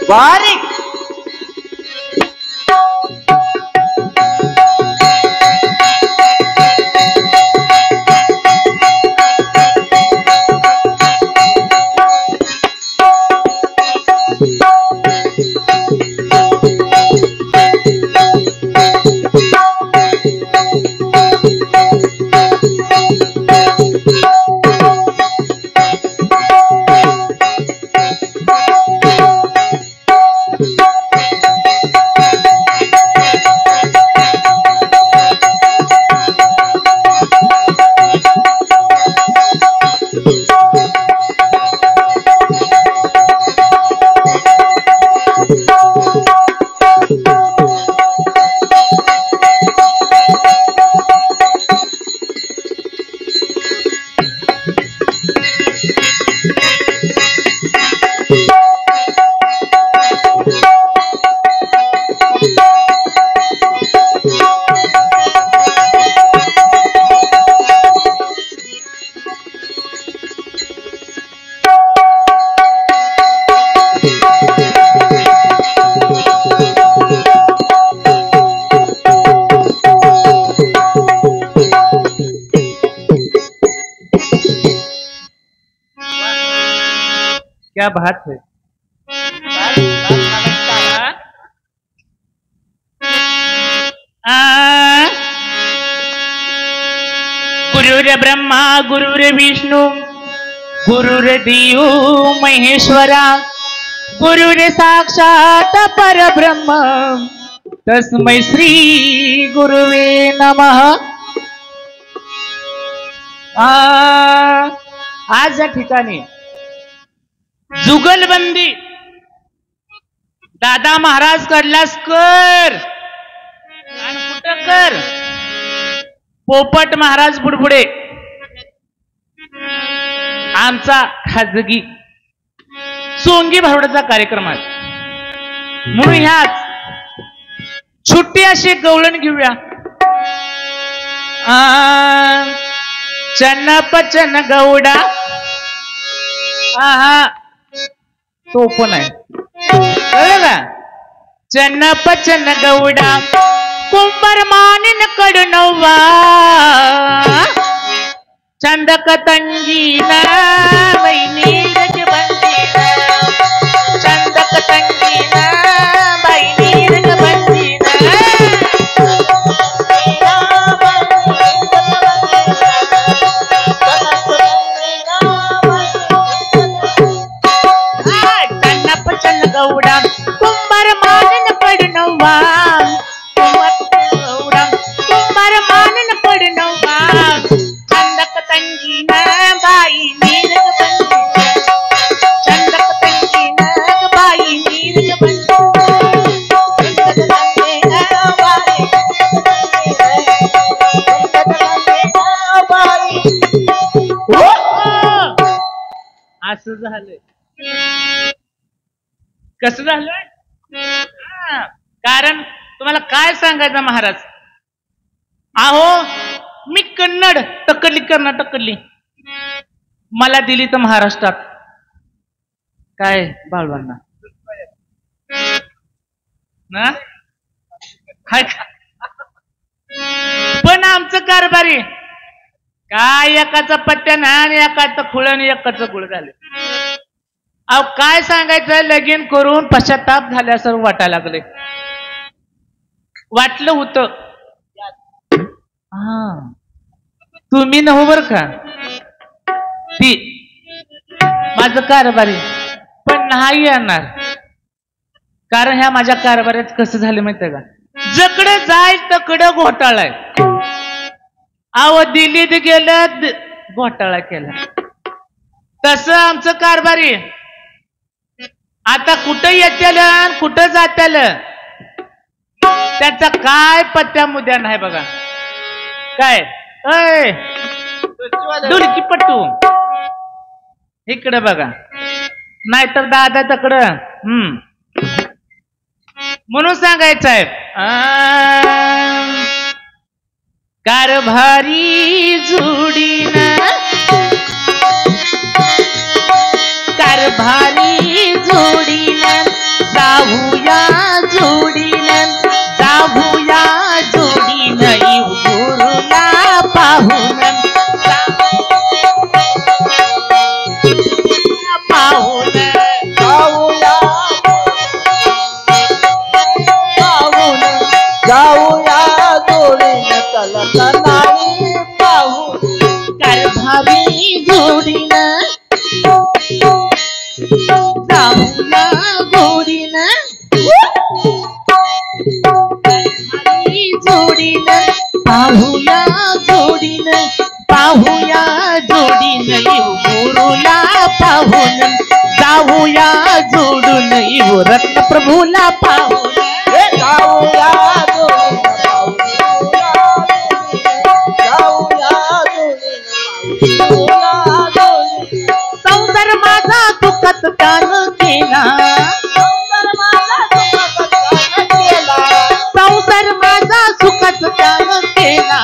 बारीक क्या बात है। गुरुर ब्रह्मा गुरुर विष्णु गुरुर्देव महेश्वरा गुरुर साक्षात परब्रह्म तस्मै श्री गुरुवे नमः। आज या ठिकाणी जुगलबंदी दादा महाराज कडलास कर आणि कुठं कर पोपट महाराज बुडबुडे आमचा खाजगी सोंगी भारुडाचा कार्यक्रम आहे म्हणून ह्याच छोटी अशी गवळण घेऊया। चन्न पचन गौडा तो पण आहे कळलं का। चन्न पचन गौडा कुंभार मानिन कडनवा चंदक तंगीना बैनीरज बंदीना चंदक तंगीना बैनीरज बंदीना चन्न पचन गौडा कुंभार मानिन कडनवा कुंभार मानिन कडनवा चंदक तंगीना बाई नीरज बंदीना चंदक तंगीना बाई नीरज असं झालंय कसं झालंय कारण तुम्हाला काय सांगायचं महाराज अहो मी कन्नड तकडली कर्नाटकडली मला दिली तर महाराष्ट्रात काय बाळवांना ना पण आमचं कारभारी काय एकाचा पत्त्या ना आणि एकाचं खुळ आणि एकाचं गुळ झालं। अहो काय सांगायचं लगीन करून पश्चाताप झाल्यासारखं वाटायला लागले वाटलं होतं तुम्ही नव्ह बर का ती माझं कारभारी पण नाही येणार कारण ह्या माझ्या कारभारात कसं झालं माहितीये का जकडे जाय तकडे घोटाळा आहे। अहो दिल्लीत गेलं घोटाळा केला तसं आमचं कारभारी आता कुठं येत्याल कुठं जात्याल त्याचा काय पत्त्या मुद्या नाही बघा काय अय डुलकी पट्टू इकडे बघा नाहीतर दादा तकडं म्हणून सांगायचं आहे कारभारी जोडीना कारभारी जोडीना जाऊया जोडीनं जाऊया जोडीनं येऊ गुरुला पाहून पाहून जाऊया पाहून जाऊया जोडीनं चला नाही पाहून कारभारी जोडीनं जाऊया जोडीनं कारभारी जोडीनं पाहूया जोडीनं पाहूया जोडीनं येऊ गुरुला पाहून जाऊया जोडून येऊ रत्नप्रभूला पाहून जाऊया जोडीनं जाऊया जोडीनं संसार माझा दुखत त्यानं केला संसार माझा सुखत त्यानं केला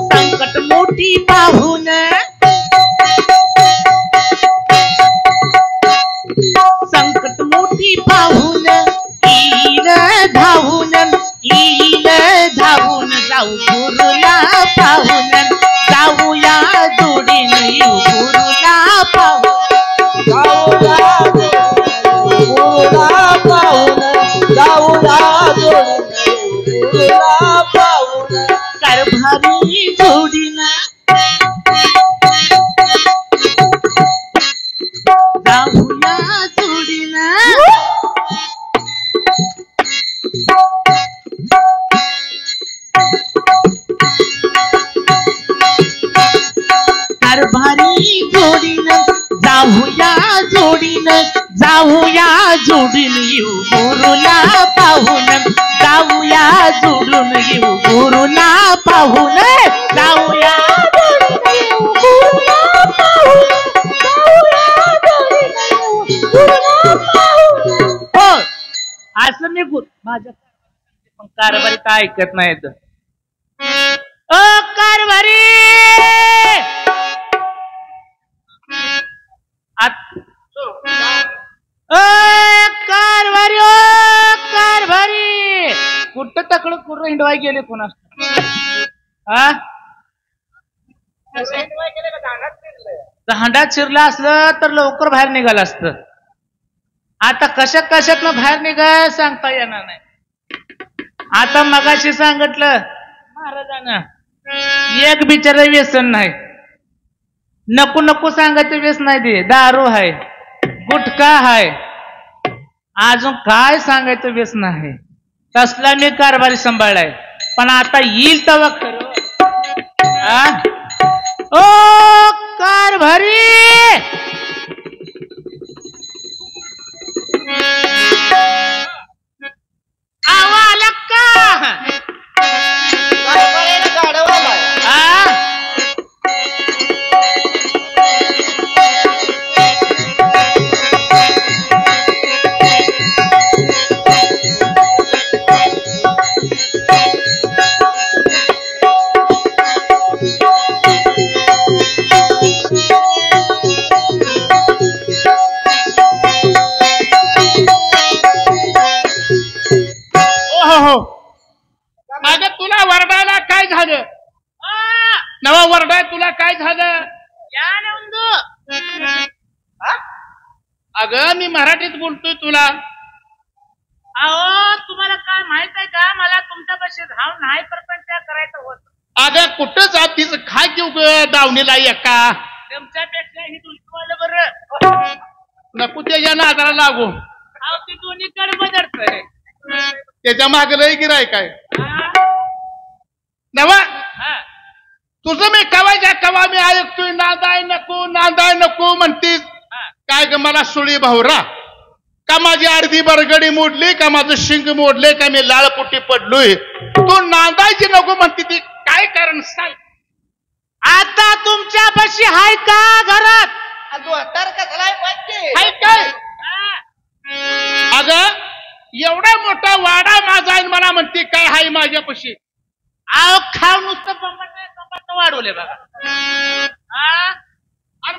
संकट मोठी पाहून संकट मोठी पाहून येईल धावून जाऊ गुरुला पाहून जाऊया जोडीन येऊ गुरुला पाहून कारभारी जोडीना जाऊया जोडीना कारभारी जोडीनं जाऊया जोडीनं जाऊया जोडून येऊ गुरुला पाहून जाऊया जोडून येऊ गुरुला पाहून जाऊया हो असं मी माझ्या पण कारभारी काय ऐकत नाहीत ओ कारभारी कारभारी ओ कारभारी कुठं तकड कुठं हिंडवाय गेले कोणा दांडात शिरला असलं तर लवकर बाहेर निघालं असतं आता कशात बाहेर निघाय सांगता येणार नाही आता मगाशी सांगितलं महाराजांना एक बिचारा व्यसन नाही नको नको सांगायचं व्यसन नाही ते दारू आहे गुटखा आहे अजून काय सांगायचं व्यसन आहे तसला मी कारभारी सांभाळलाय पण आता येईल तेव्हा खरं ओ कारभारी आवाला का अगं तुला वरडायला काय झालं नवा वरडाय तुला काय झालं अगं मी मराठीत बोलतोय तुला अहो तुम्हाला काय माहित आहे का मला तुमच्यापाशी धाव नाही प्रपंच करायचं होत अगं कुठं जातीच खा घेऊ दावणीला एका तुमच्यापेक्षा ही दुसरं बरं नको त्याच्या नादाला लागू अहो ती दोन्ही कडे बदलतंय त्याच्या मागे लय गिराय काय नवा तुझं मी कवा मी ऐकतोय नांदाय नको म्हणतीस काय ग मला सुळी भाऊरा का माझी अर्धी बरगडी मोडली का माझं शिंग मोडले का मी लाळपुटी पडलोय तू नांदायची नको म्हणते ती काय कारण सांग आता तुमच्यापाशी हाय का घरात हाय काय अगं एवढा मोठा वाडा माझा आहे मला म्हणते काय हाय माझ्यापाशी अहो खाव नुसतं बंबट वाढवले बघा आणि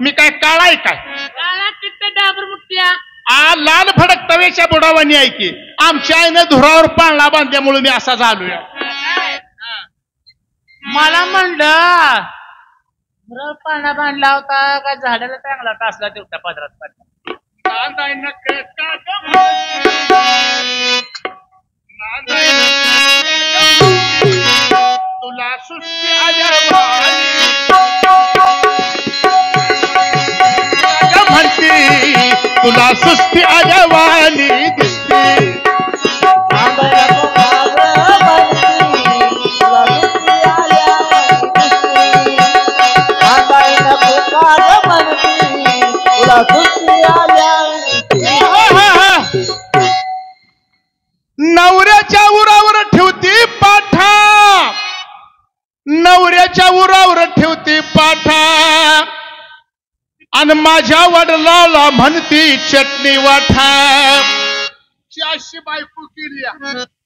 मी काय काळाय काय काळा चिट्ट डाबर मुठ्या लाल फडक तवेच्या बुडावानी आहे की आमच्या आईनं धुरावर पाळणा बांधल्यामुळे मी असा झालोय. मला म्हणलं पाळणा बांधला होता का झाडाला चांगला टासला तेवढा पदरात पडला. तुला सुस्ती आल्यावर म्हणती तुला सुस्ती आल्यावानी दिसते. नवऱ्याच्या उरावर ठेवती पाठा नवऱ्याच्या उरावर ठेवती पाठा आणि माझ्या वडिलाला म्हणती चटणी वाठा. अशी बायको केली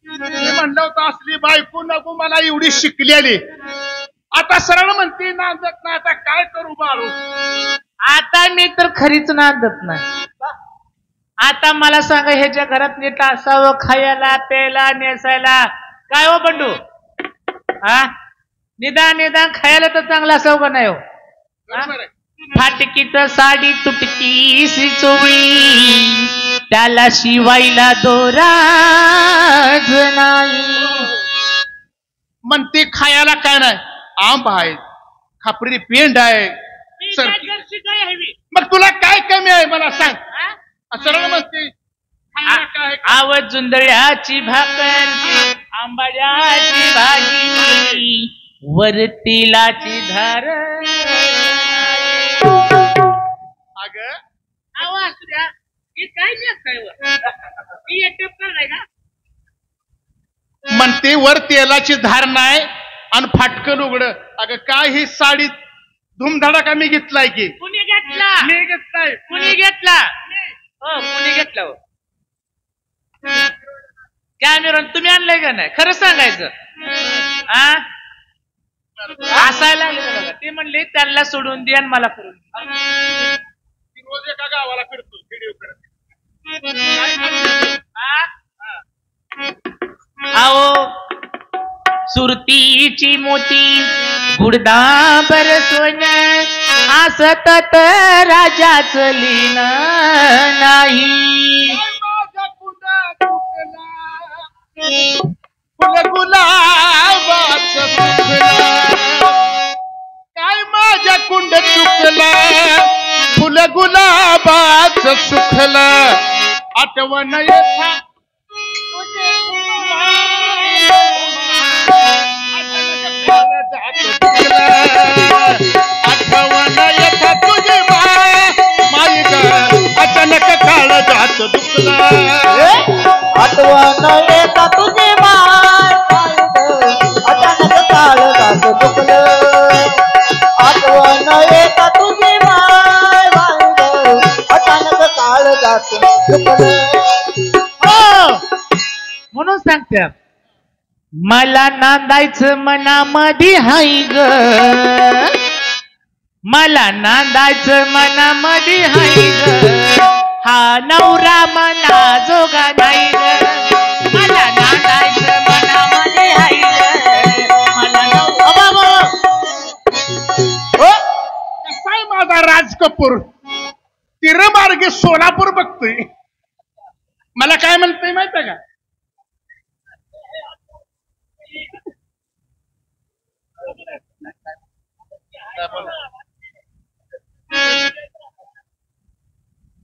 मी म्हणलं होतं असली बायको नको मला एवढी शिकलेली. आता सरळ म्हणते नांदत नाही आता काय करू बाळू. आता मी तर खरीच नांदत नाही. आता मला सांगा ह्याच्या घरात नीट असावं खायला प्यायला नेसायला काय हो बंडू हा निदान खायला तर चांगलं असावं का नाही हो. फाटकीत साडी तुटकी सी चोळी त्याला शिवायला दोराज नाही. म्हणते खायला काय नाही आंब आहे खापरी पेंड आहे मग तुला काय कमी आहे मला सांग. सरळ म्हणते आवड जुंदळ्याची भाकर आंबाड्याची भाजी वर तिलाची धार. अग म्हणते वर तेलाची धार नाही आणि फाटकन उघड. अगं काय ही साडी धुमधडाका मी घेतलाय की कुणी घेतला मी घेतलाय कुणी घेतला हो कुणी घेतला हो कॅमेरॉन तुम्ही आणलंय का नाही खरं सांगायचं. असायला लागले बघा ते म्हणले त्यांना सोडून दे आणि मला करून दे. रोज एका गावाला फिरतो व्हिडिओ करत. आओ सुरतीची मोती गुडदाबर सोन असत तर राजाच लीन नाही. फुल गुलाबाच काय माझ्या कुंड चुकला फुल गुलाबाच सुखला आठवण येता आठवण येता तुझी माई ग अचानक काळ जात दुखला. आठवण येता तुझी माय अचानक काळ जात दुखलं. आठवण येता तुझी माय अचानक काळ जात दुखलं. म्हणून सांगते मला नांदायचं मनामध्ये हाय ग मला नांदायचं मनामध्ये हाय ग हा नवरा मला जोगा नाही ग मला नांदायचं मनामध्ये हाय ग मला कसाय माझा राज कपूर तिरमार्गे सोलापूर बघतोय. मला काय म्हणतोय माहिती का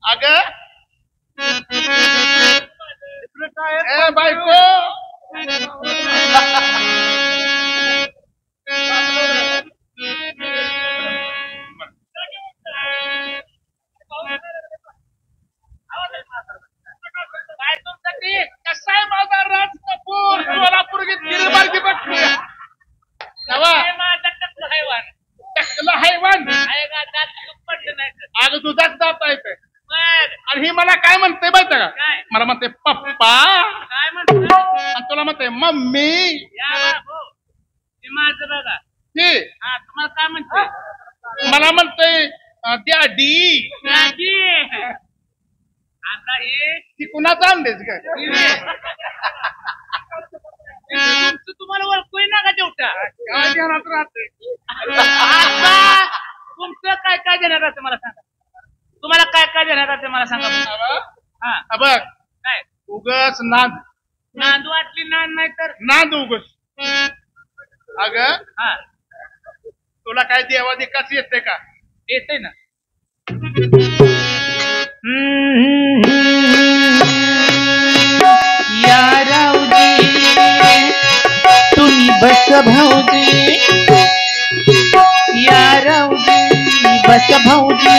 अग बायको कसाय माझा राज कपूर सोलापूर तिरमार्गे बघतोय. टकला हैवान अगं दुधात जात आहे आणि ही मला काय म्हणते माहिती का मला म्हणते पप्पा काय म्हणतो आणि तुला म्हणते मम्मी. माझं बघा हे हा तुम्हाला काय म्हणते मला म्हणते डी आता हे ती कुणाचा अंडेच काय तुम्हाला ओळखू ना का तेवढा काय ध्यानात राहते आता तुमचं काय काय देणार आहे मला सांगा तुम्हाला काय काय देणार आहे मला सांगा हा बघ काय उगस नांद नांद वाटली नांद नाही तर नांद उगस अग हा तुला काय देवा देखाच येते का येते ना या राऊजी तुम्ही बस भाऊजी या राऊजी बस भाऊजी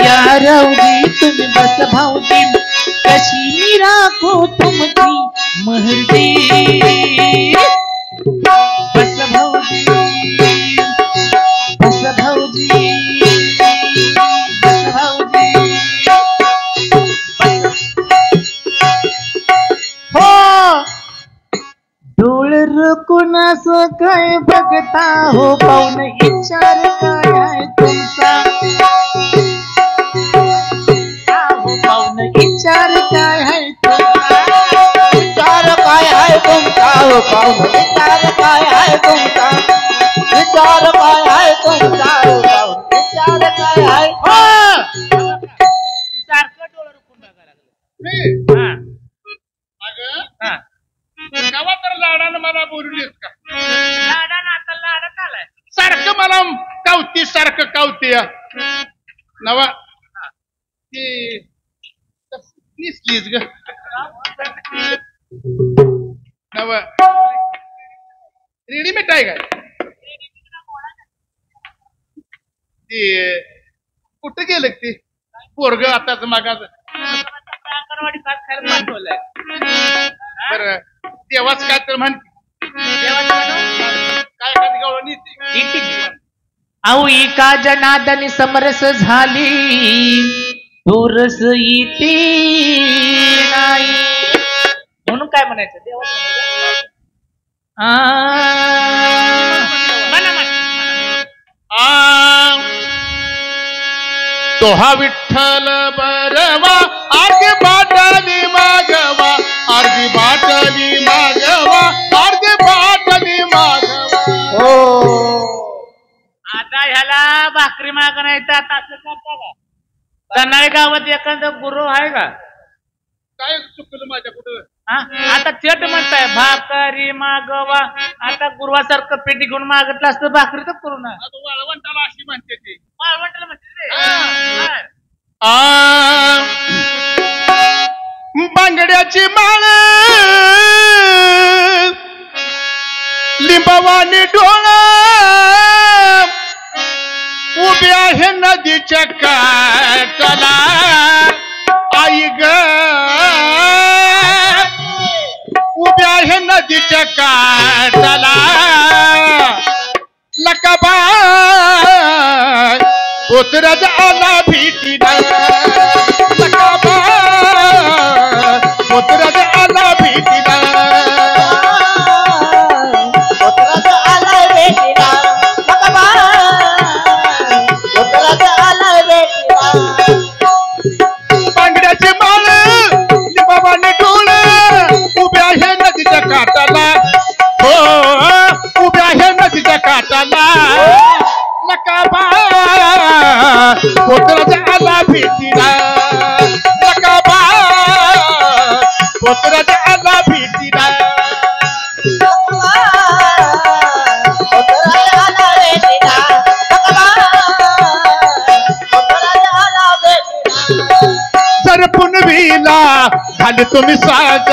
या राऊजी तुम्ही बस भाऊजी कशी राखो तुमची महर्दी बस भाऊजी बस भाऊजी बस भाऊजी हो डोळ रोकून असं काय बघता हो पाहुण विचार काय आहे तुमचा हो पाहुण विचार काय आहे तुमचा विचार काय आहे तुमचा हो पाहुण विचार काय आहे तुमचा विचार काय आहे तुमचा हो पाहुण विचार काय आहे सारखं डोळं रोखून बघायला लागलं अग गावा तर लाडानं मला बोललीस का लाडा ना आता लाडत आलाय सारखं मला कावती सारखं कावती नवा ती निसलीस ग नव रेडीमेड आहे काय ती कुठं गेलं ती पोरग आताच मागाच अंगणवाडी खात खायला पाठवलंय बर देवाच काय तर म्हण काय एखादी गवळणी औ एका जनादनी समरस झाली दूरस इथे नाही म्हणून काय म्हणायचं देवा तो हा विठ्ठल बरवा अर्धी बाटली मागवा अर्धी बाटली मागवा अर्धी बाटली मागवा हो आता ह्याला भाकरी माग नाही तर आता असं करता का तनाळी गावात एखादा गुरु आहे का काय चुकलं माझ्या कुठं आता थेट म्हणताय भाकरी मागवा आता गुरुवासारखं पेटी घेऊन मागतलं असतं भाकरी तर करू ना वाळवंटाला अशी म्हणते ती वाळवंटाला म्हणते बांगड्याची माळ लिंबवानी डोळा उभी आहे नदीच्या काठाला आई ग उभी आहे नदीच्या काठाला लकाबाय उतरत आला भीतीला लकाबाय उतरत आला भीतीला उतरत आलाय बेटीला उतरत आलाय बेटीला बांगड्याची माळ लिंबावाने डोळ उभ्या आहे नदीच्या काठाला हो उभ्या आहे नदीच्या काठाला लकाबाय उतरत आला भीतीला लकाबाय उतरत आला भीतीला उतरत आला बेटीला उतरत आला बेटीला जर पुनवीला झाले तुम्ही साज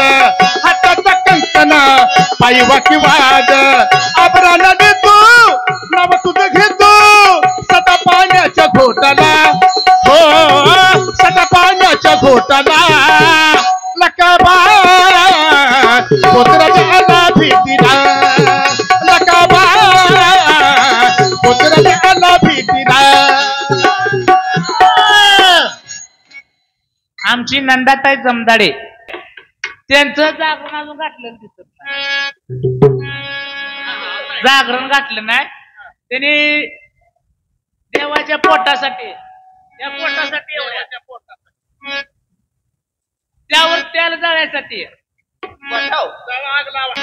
हाताचा कंकना पायी वाकी वाज आबराला देतो नाव तुझं घेतो सदा पाण्याच्या घोटाला हो सदा पाण्याच्या घोटाला लकाबा पोत्राच्या आला भीतीला लकाबा पोत्राच्या आला भीतीला आमची नंदाताई जमदाडे त्यांचं जागरण अजून घातलं दिसत नाही जागरण घातलं नाही त्यांनी देवाच्या पोटासाठी त्या पोटासाठी एवढ्या त्यावर त्याला जाळ्यासाठी वाटाव. जरा आग लावा.